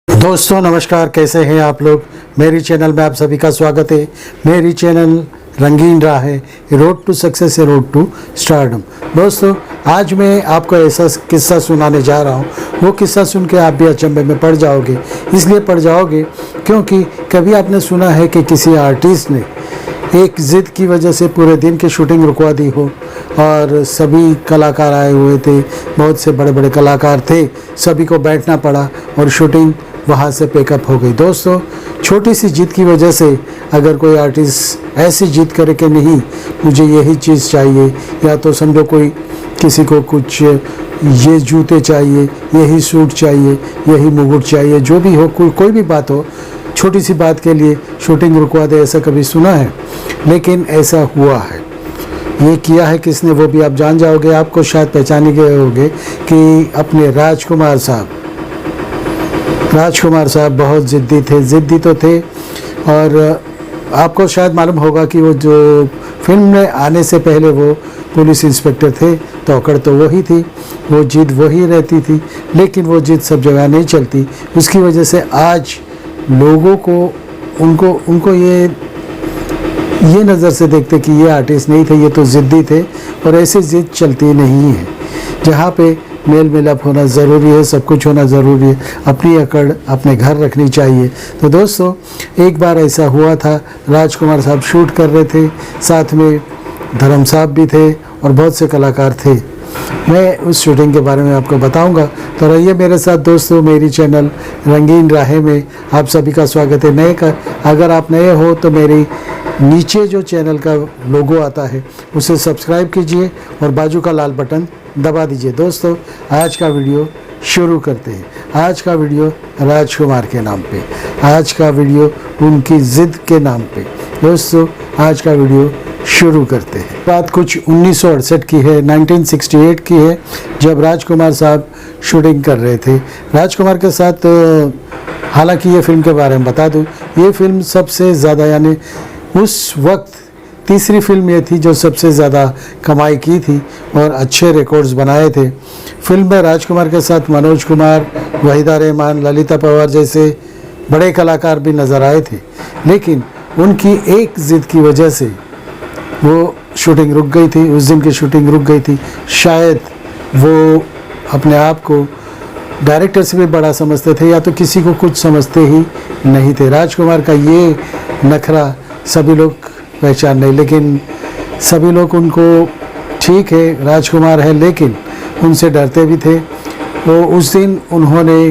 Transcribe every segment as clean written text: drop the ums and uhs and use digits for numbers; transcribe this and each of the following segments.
दोस्तों नमस्कार, कैसे हैं आप लोग। मेरी चैनल में आप सभी का स्वागत है। मेरी चैनल रंगीन राह है, रोड टू सक्सेस है, रोड टू स्टारडम। दोस्तों आज मैं आपको ऐसा किस्सा सुनाने जा रहा हूँ। वो किस्सा सुन के आप भी अचंभे में पड़ जाओगे। इसलिए पड़ जाओगे क्योंकि कभी आपने सुना है कि किसी आर्टिस्ट ने एक ज़िद की वजह से पूरे दिन की शूटिंग रुकवा दी हो, और सभी कलाकार आए हुए थे, बहुत से बड़े बड़े कलाकार थे, सभी को बैठना पड़ा और शूटिंग वहाँ से पेकअप हो गई। दोस्तों छोटी सी जिद की वजह से अगर कोई आर्टिस्ट ऐसी जिद करे कि नहीं मुझे यही चीज़ चाहिए, या तो समझो कोई किसी को कुछ ये जूते चाहिए, यही सूट चाहिए, यही मुकुट चाहिए, जो भी हो, कोई भी बात हो, छोटी सी बात के लिए शूटिंग रुकवा दे, ऐसा कभी सुना है? लेकिन ऐसा हुआ है। ये किया है किसने वो भी आप जान जाओगे। आपको शायद पहचाने गए होंगे कि अपने राजकुमार साहब बहुत ज़िद्दी तो थे। और आपको शायद मालूम होगा कि वो जो फिल्म में आने से पहले वो पुलिस इंस्पेक्टर थे, तो अकड़ तो वही थी, वो जिद वही रहती थी। लेकिन वो जिद सब जगह नहीं चलती। उसकी वजह से आज लोगों को उनको ये नज़र से देखते कि ये आर्टिस्ट नहीं थे, ये तो ज़िद्दी थे। और ऐसी ज़िद चलती नहीं है। जहाँ पे मेल मिलाप होना ज़रूरी है, सब कुछ होना ज़रूरी है, अपनी अकड़ अपने घर रखनी चाहिए। तो दोस्तों एक बार ऐसा हुआ था, राजकुमार साहब शूट कर रहे थे, साथ में धर्म साहब भी थे और बहुत से कलाकार थे। मैं उस शूटिंग के बारे में आपको बताऊंगा। तो रहिए मेरे साथ दोस्तों। मेरी चैनल रंगीन राह में आप सभी का स्वागत है। अगर आप नए हो तो मेरी नीचे जो चैनल का लोगो आता है उसे सब्सक्राइब कीजिए और बाजू का लाल बटन दबा दीजिए। दोस्तों आज का वीडियो शुरू करते हैं। आज का वीडियो राजकुमार के नाम पे, आज का वीडियो उनकी ज़िद के नाम पे। दोस्तों आज का वीडियो शुरू करते हैं। बात कुछ 1968 की है, 1968 की है, जब राजकुमार साहब शूटिंग कर रहे थे। राजकुमार के साथ हालांकि ये फिल्म के बारे में बता दूं, ये फिल्म सबसे ज़्यादा, यानी उस वक्त तीसरी फिल्म ये थी जो सबसे ज़्यादा कमाई की थी और अच्छे रिकॉर्ड्स बनाए थे। फिल्म में राजकुमार के साथ मनोज कुमार, वहीदा रहमान, ललिता पवार जैसे बड़े कलाकार भी नज़र आए थे। लेकिन उनकी एक ज़िद की वजह से वो शूटिंग रुक गई थी। उस दिन की शूटिंग रुक गई थी। शायद वो अपने आप को डायरेक्टर से भी बड़ा समझते थे, या तो किसी को कुछ समझते ही नहीं थे। राजकुमार का ये नखरा सभी लोग पहचान नहीं, लेकिन सभी लोग उनको ठीक है राजकुमार है, लेकिन उनसे डरते भी थे। वो उस दिन उन्होंने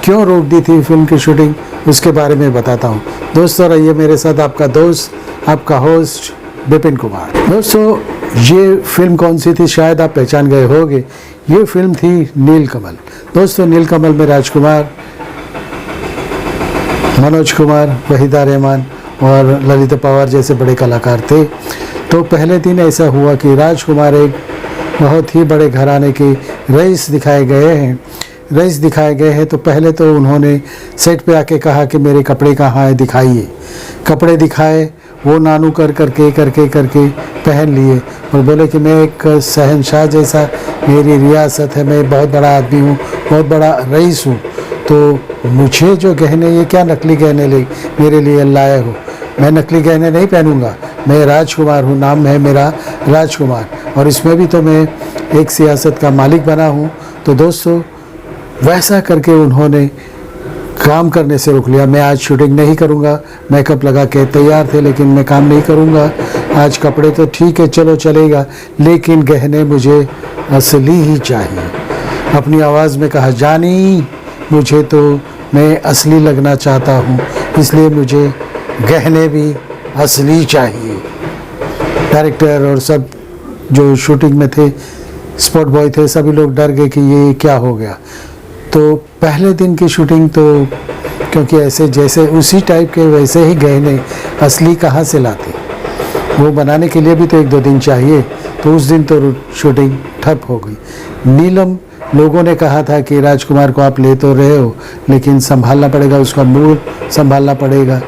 क्यों रोक दी थी फिल्म की शूटिंग, उसके बारे में बताता हूँ। दोस्तों रहिए मेरे साथ, आपका दोस्त, आपका होस्ट विपिन कुमार। दोस्तों ये फिल्म कौन सी थी शायद आप पहचान गए होंगे। ये फिल्म थी नीलकमल। दोस्तों नीलकमल में राजकुमार, मनोज कुमार, वहीदा रहमान और ललिता पवार जैसे बड़े कलाकार थे। तो पहले दिन ऐसा हुआ कि राजकुमार एक बहुत ही बड़े घराने के रईस दिखाए गए हैं। तो पहले तो उन्होंने सेट पे आके कहा कि मेरे कपड़े कहाँ हैं, दिखाइए। कपड़े दिखाए, वो नानू करके पहन लिए और बोले कि मैं एक शहंशाह जैसा, मेरी रियासत है, मैं बहुत बड़ा आदमी हूँ, बहुत बड़ा रईस हूँ, तो मुझे जो गहने, ये क्या नकली गहने मेरे लिए लाए हो? मैं नकली गहने नहीं पहनूंगा, मैं राजकुमार हूँ, नाम है मेरा राजकुमार, और इसमें भी तो मैं एक सियासत का मालिक बना हूँ। तो दोस्तों वैसा करके उन्होंने काम करने से रोक लिया। मैं आज शूटिंग नहीं करूँगा, मेकअप लगा के तैयार थे, लेकिन मैं काम नहीं करूँगा आज। कपड़े तो ठीक है चलो चलेगा, लेकिन गहने मुझे असली ही चाहिए। अपनी आवाज़ में कहा, जानी मुझे तो मैं असली लगना चाहता हूँ, इसलिए मुझे गहने भी असली चाहिए। डायरेक्टर और सब जो शूटिंग में थे, स्पॉट बॉय थे, सभी लोग डर गए कि ये क्या हो गया। तो पहले दिन की शूटिंग तो क्योंकि ऐसे जैसे उसी टाइप के वैसे ही गहने असली कहाँ से लाते, वो बनाने के लिए भी तो 1-2 दिन चाहिए। तो उस दिन तो शूटिंग ठप हो गई। नीलम लोगों ने कहा था कि राजकुमार को आप ले तो रहे हो, लेकिन संभालना पड़ेगा, उसका मूड संभालना पड़ेगा।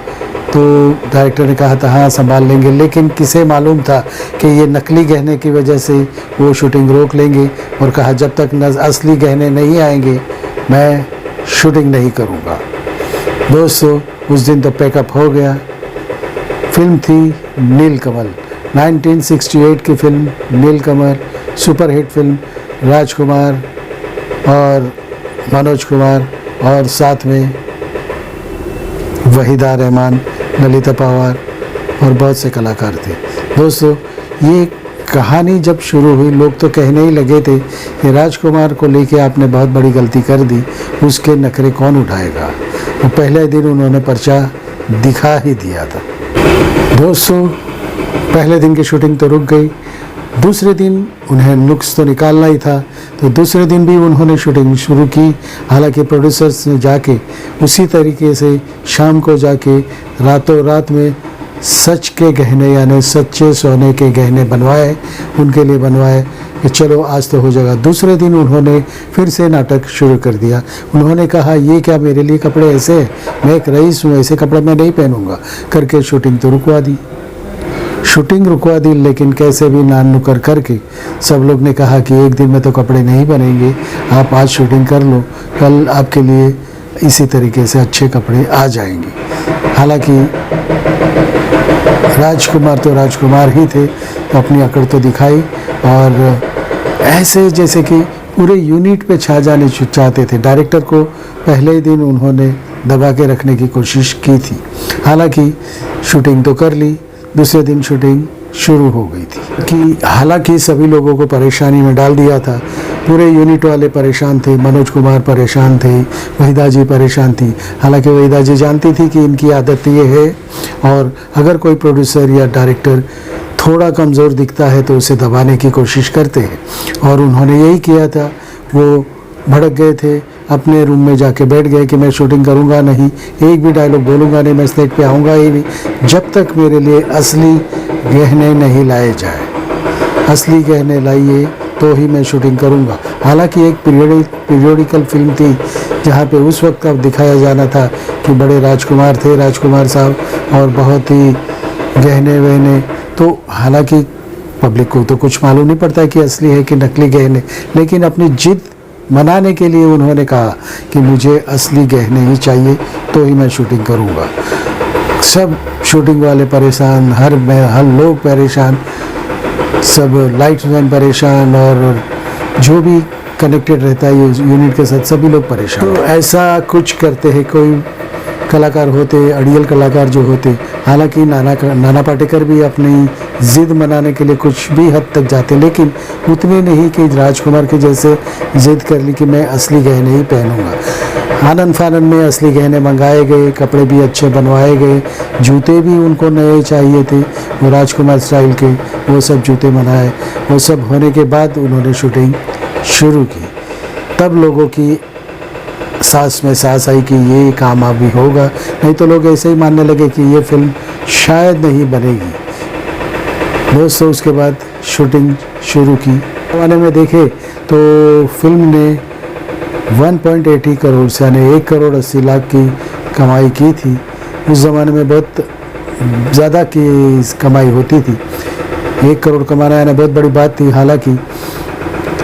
तो डायरेक्टर ने कहा था हाँ संभाल लेंगे, लेकिन किसे मालूम था कि ये नकली गहने की वजह से वो शूटिंग रोक लेंगे, और कहा जब तक असली गहने नहीं आएंगे मैं शूटिंग नहीं करूँगा। दोस्तों उस दिन तो पैकअप हो गया। फिल्म थी नीलकमल, 1968 की फिल्म नीलकमल, सुपरहिट फिल्म। राजकुमार और मनोज कुमार और साथ में वहीदा रहमान, ललिता पवार और बहुत से कलाकार थे। दोस्तों ये कहानी जब शुरू हुई लोग तो कहने ही लगे थे कि राजकुमार को लेके आपने बहुत बड़ी गलती कर दी, उसके नखरे कौन उठाएगा। और पहले दिन उन्होंने पर्चा दिखा ही दिया था। दोस्तों पहले दिन की शूटिंग तो रुक गई, दूसरे दिन उन्हें नुक्स तो निकालना ही था, तो दूसरे दिन भी उन्होंने शूटिंग शुरू की। हालांकि प्रोड्यूसर्स ने जाके उसी तरीके से शाम को जाके रातों रात में सच के गहने यानी सच्चे सोने के गहने बनवाए, उनके लिए बनवाए कि चलो आज तो हो जाएगा। दूसरे दिन उन्होंने फिर से नाटक शुरू कर दिया। उन्होंने कहा ये क्या मेरे लिए कपड़े ऐसे हैं, मैं एक रईस हूँ, ऐसे कपड़े मैं नहीं पहनूंगा करके शूटिंग तो रुकवा दी। शूटिंग रुकवा दी, लेकिन कैसे भी नान नुकर करके सब लोग ने कहा कि एक दिन में तो कपड़े नहीं बनेंगे, आप आज शूटिंग कर लो, कल आपके लिए इसी तरीके से अच्छे कपड़े आ जाएंगे। हालांकि राजकुमार तो राजकुमार ही थे, तो अपनी अकड़ तो दिखाई और ऐसे जैसे कि पूरे यूनिट पे छा जाने चाहते थे। डायरेक्टर को पहले ही दिन उन्होंने दबा के रखने की कोशिश की थी। हालांकि शूटिंग तो कर ली, दूसरे दिन शूटिंग शुरू हो गई थी कि हालांकि सभी लोगों को परेशानी में डाल दिया था। पूरे यूनिट वाले परेशान थे, मनोज कुमार परेशान थे, वहीदा जी परेशान थी। हालांकि वहीदा जी जानती थी कि इनकी आदत ये है, और अगर कोई प्रोड्यूसर या डायरेक्टर थोड़ा कमज़ोर दिखता है तो उसे दबाने की कोशिश करते हैं, और उन्होंने यही किया था। वो भड़क गए थे, अपने रूम में जाके बैठ गए कि मैं शूटिंग करूंगा नहीं, एक भी डायलॉग बोलूंगा नहीं, मैं सेट पे आऊँगा ही नहीं जब तक मेरे लिए असली गहने नहीं लाए जाए। असली गहने लाइए तो ही मैं शूटिंग करूंगा। हालांकि एक पीरियोडिकल फिल्म थी जहाँ पे उस वक्त अब दिखाया जाना था कि बड़े राजकुमार थे राजकुमार साहब, और बहुत ही गहने वहने। तो हालांकि पब्लिक को तो कुछ मालूम नहीं पड़ता कि असली है कि नकली गहने, लेकिन अपनी जिद मनाने के लिए उन्होंने कहा कि मुझे असली गहने ही चाहिए तो ही मैं शूटिंग करूंगा। सब शूटिंग वाले परेशान, हर लोग परेशान, सब लाइट्समैन परेशान, और जो भी कनेक्टेड रहता है यूनिट के साथ सभी लोग परेशान। तो ऐसा कुछ करते हैं कोई कलाकार होते, अड़ियल कलाकार जो होते। हालांकि नाना पाटेकर भी अपनी ज़िद मनाने के लिए कुछ भी हद तक जाते, लेकिन उतने नहीं कि राजकुमार के जैसे ज़िद कर ली कि मैं असली गहने ही पहनूंगा। आनंद फानन में असली गहने मंगाए गए, कपड़े भी अच्छे बनवाए गए, जूते भी उनको नए चाहिए थे, वो राजकुमार स्टाइल के, वो सब जूते बनाए। वो सब होने के बाद उन्होंने शूटिंग शुरू की। तब लोगों की सांस में सांस आई कि ये काम अभी होगा, नहीं तो लोग ऐसे ही मानने लगे कि ये फिल्म शायद नहीं बनेगी। दोस्तों उसके बाद शूटिंग शुरू की। ज़माने में देखे तो फिल्म ने 1.80 करोड़ से यानी 1 करोड़ 80 लाख की कमाई की थी। उस ज़माने में बहुत ज़्यादा की कमाई होती थी, 1 करोड़ कमाना यानी बहुत बड़ी बात थी। हालांकि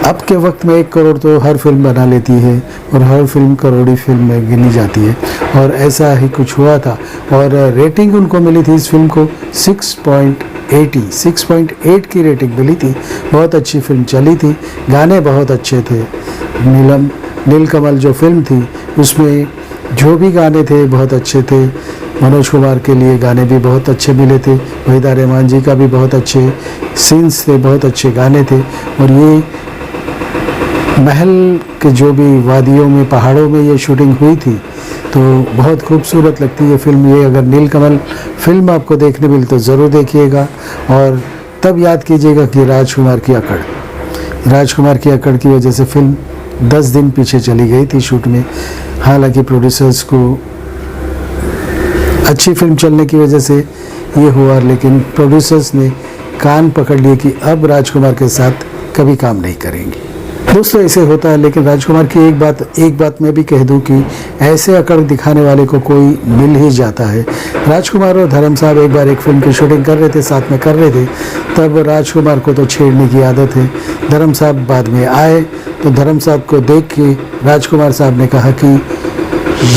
अब के वक्त में 1 करोड़ तो हर फिल्म बना लेती है, और हर फिल्म करोड़ी फिल्म में गिनी जाती है, और ऐसा ही कुछ हुआ था। और रेटिंग उनको मिली थी इस फिल्म को 6.8 की रेटिंग मिली थी। बहुत अच्छी फिल्म चली थी, गाने बहुत अच्छे थे। नीलकमल जो फिल्म थी उसमें जो भी गाने थे बहुत अच्छे थे। मनोज कुमार के लिए गाने भी बहुत अच्छे मिले थे, वहीदा रहमान जी का भी बहुत अच्छे सीन्स थे, बहुत अच्छे गाने थे। और ये महल के जो भी वादियों में, पहाड़ों में ये शूटिंग हुई थी, तो बहुत खूबसूरत लगती है फिल्म। ये अगर नीलकमल फिल्म आपको देखने मिली तो ज़रूर देखिएगा, और तब याद कीजिएगा कि राजकुमार की अकड़ की वजह से फिल्म 10 दिन पीछे चली गई थी शूट में। हालांकि प्रोड्यूसर्स को अच्छी फिल्म चलने की वजह से ये हुआ, लेकिन प्रोड्यूसर्स ने कान पकड़ लिए कि अब राजकुमार के साथ कभी काम नहीं करेंगे। दोस्तों ऐसे होता है। लेकिन राजकुमार की एक बात मैं भी कह दूं कि ऐसे अकड़ दिखाने वाले को कोई मिल ही जाता है। राजकुमार और धर्म साहब एक बार एक फिल्म की शूटिंग कर रहे थे, साथ में कर रहे थे। तब राजकुमार को तो छेड़ने की आदत है। धर्म साहब बाद में आए तो धर्म साहब को देख के राजकुमार साहब ने कहा कि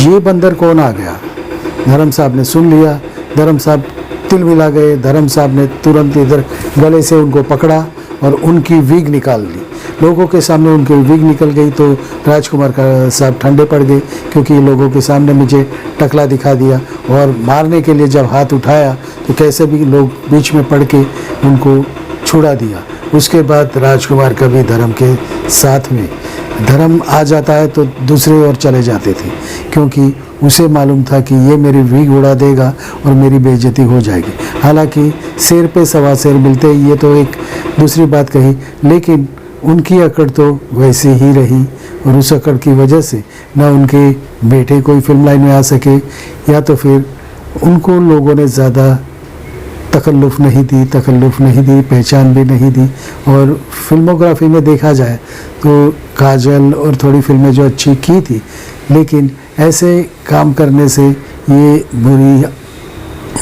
ये बंदर कौन आ गया। धर्म साहब ने सुन लिया, धर्म साहब तिल मिला गए। धर्म साहब ने तुरंत इधर गले से उनको पकड़ा और उनकी विग निकाल ली। लोगों के सामने उनकी विग निकल गई तो राजकुमार का साहब ठंडे पड़ गए, क्योंकि लोगों के सामने मुझे टकला दिखा दिया। और मारने के लिए जब हाथ उठाया तो कैसे भी लोग बीच में पड़ के उनको छुड़ा दिया। उसके बाद राजकुमार कभी धर्म के साथ में, धर्म आ जाता है तो दूसरे ओर चले जाते थे, क्योंकि उसे मालूम था कि ये मेरी विग उड़ा देगा और मेरी बेइज्जती हो जाएगी। हालांकि शेर पे सवा शेर मिलते, ये तो एक दूसरी बात कही, लेकिन उनकी अकड़ तो वैसी ही रही। और उस अकड़ की वजह से ना उनके बेटे कोई फिल्म लाइन में आ सके, या तो फिर उनको लोगों ने ज़्यादा तकल्लुफ़ नहीं दी, पहचान भी नहीं दी। और फिल्मोग्राफी में देखा जाए तो काजल और थोड़ी फिल्में जो अच्छी की थी, लेकिन ऐसे काम करने से ये बुरी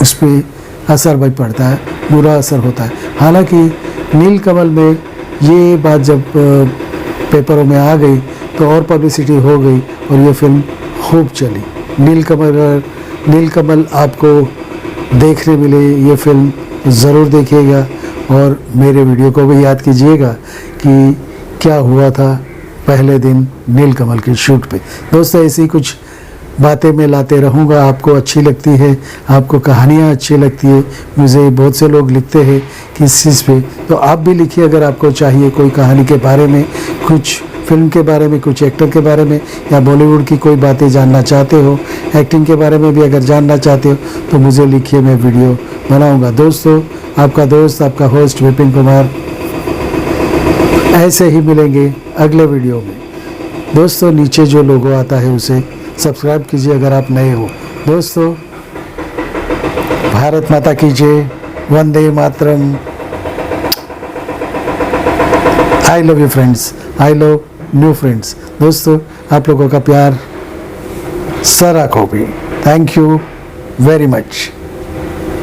उस पर असर भी पड़ता है, बुरा असर होता है। हालांकि नीलकमल में ये बात जब पेपरों में आ गई तो और पब्लिसिटी हो गई और ये फिल्म खूब चली। नीलकमल आपको देखने मिले, ये फिल्म ज़रूर देखिएगा और मेरे वीडियो को भी याद कीजिएगा कि क्या हुआ था पहले दिन नीलकमल के शूट पे। दोस्तों ऐसी कुछ बातें मैं लाते रहूँगा, आपको अच्छी लगती है, आपको कहानियाँ अच्छी लगती है। मुझे बहुत से लोग लिखते हैं किस चीज़ पे, तो आप भी लिखिए अगर आपको चाहिए कोई कहानी के बारे में, कुछ फिल्म के बारे में, कुछ एक्टर के बारे में, या बॉलीवुड की कोई बातें जानना चाहते हो, एक्टिंग के बारे में भी अगर जानना चाहते हो तो मुझे लिखिए, मैं वीडियो बनाऊँगा। दोस्तों आपका दोस्त, आपका होस्ट विपिन कुमार, ऐसे ही मिलेंगे अगले वीडियो में। दोस्तों नीचे जो लोगो आता है उसे सब्सक्राइब कीजिए अगर आप नए हो। दोस्तों भारत माता की जय, Vande Mataram. I love you friends, I love new friends. दोस्तों आप लोगों का प्यार सर आंखों पे। Thank you very much.